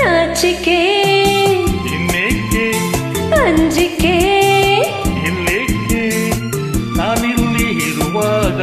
ನಾಚಿಕೆ ಇನ್ನೇಕೆ ಅಂಜಿಕೆ ಇಲ್ಲೇಕೆ ನಾನಿಲ್ಲಿ ಇರುವಾಗ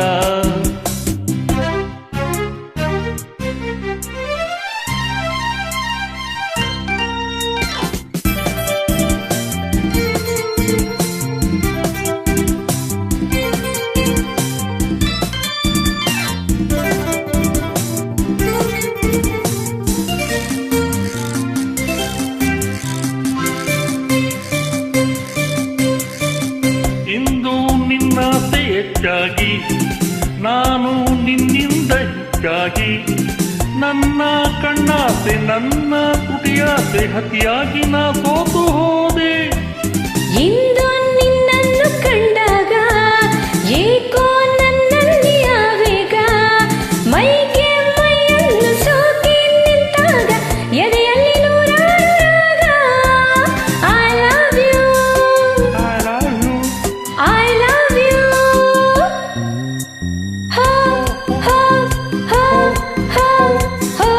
ನಿನ್ನಾಸೆ ಹೆಚ್ಚಾಗಿ ನಾನು ನಿನ್ನಿಂದ ಹೆಚ್ಚಾಗಿ ನನ್ನ ಕಣ್ಣಾಸೆ ನನ್ನ ತುಟಿಯಾಸೆ ಹತಿಯಾಗಿ ನಾ ಸೋತು ಹೋದೆ ಇಂದು ನಿನ್ನನ್ನು ಕಂಡಾಗ ಏಕೋ ನನ್ನಲ್ಲಿ ಆವೇಗ ಮೈಗೆ ಮೈಯನ್ನು ಸೋಕಿ ನಿಂತಾಗ ಎದೆಯಲ್ಲಿ ನೂರಾರು ರಾಗ I love you I love you. Ho ho ho ho ho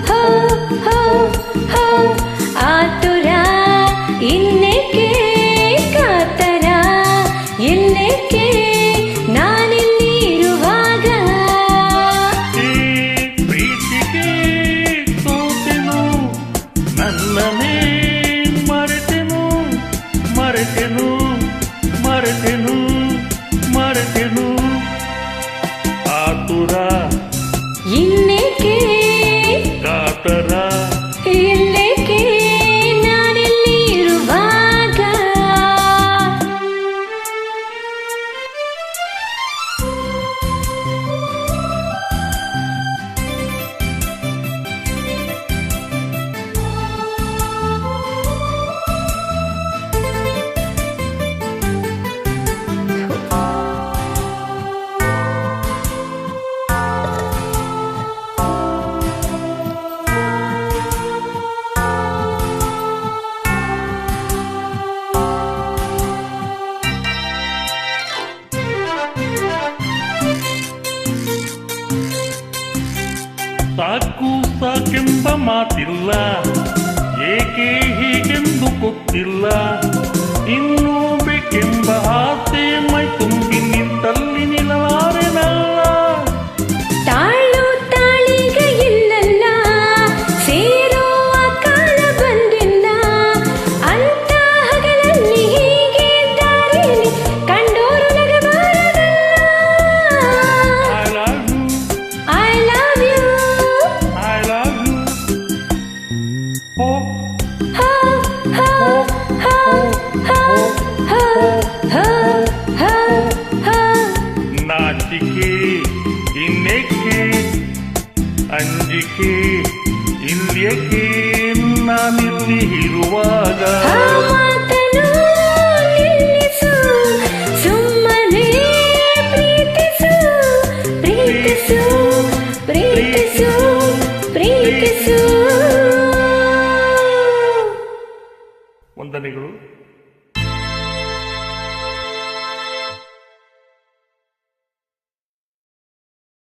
ho ho ho. ಆತುರ ಇನ್ನೇಕೆ ಕಾತರ ಇನ್ನೇಕೆ ನಾನಿಲ್ಲಿ ಇರುವಾಗ ಪ್ರೀತಿಗೆ ಸೋತೆನು ನನ್ನನೇ ಮರೆತೆನು ಮರೆತೆನು ಮರೆತೆನು ಮರೆತೆನು ಆತುರ ಇನ್ನೇಕೆ ಕಾತರ ಇಲ್ಲೇಕೆ ನಾನಿಲ್ಲಿ ಇರುವಾಗ ಸಾಕು ಸಾಕೆಂಬ ಮಾತಿಲ್ಲ ಏಕೆ ಹೀಗೆಂದು ಗೊತ್ತಿಲ್ಲ ಇನ್ನೂ ಬೇಕೆಂಬ ಆಸೆ ಮೈ ತುಂಬಿ ನಿಂತಲ್ಲಿ ನಿಲ್ಲಲಾರೆನಲ್ಲ ತಾಳು ತಾಳಿಗ ಇಲ್ಲಲ್ಲ ಸೇರುವ ಕಾಲ ಬಂದಿಲ್ಲ ಅಂತ ಹಗಲಲ್ಲಿ ಹೀಗೆ ದಾರಿಲಿ ಕಂಡೋರು ನಗಬಾರದಲ್ಲ I love you I love you oh ho ho ho ho ho ho ho ho ನಾಚಿಕೆ ಇನ್ನೇಕೆ ಅಂಜಿಕೆ ಇಲ್ಲೇಕೆ ನಾನಿಲ್ಲಿ ಇರುವಾಗ ಆ ಮಾತನ್ನು ನಿಲ್ಲಿಸು ಸುಮ್ಮನೆ ಪ್ರೀತಿಸು ಪ್ರೀತಿಸು ಪ್ರೀತಿಸು ಪ್ರೀತಿಸು ವಂದನೆಗಳು.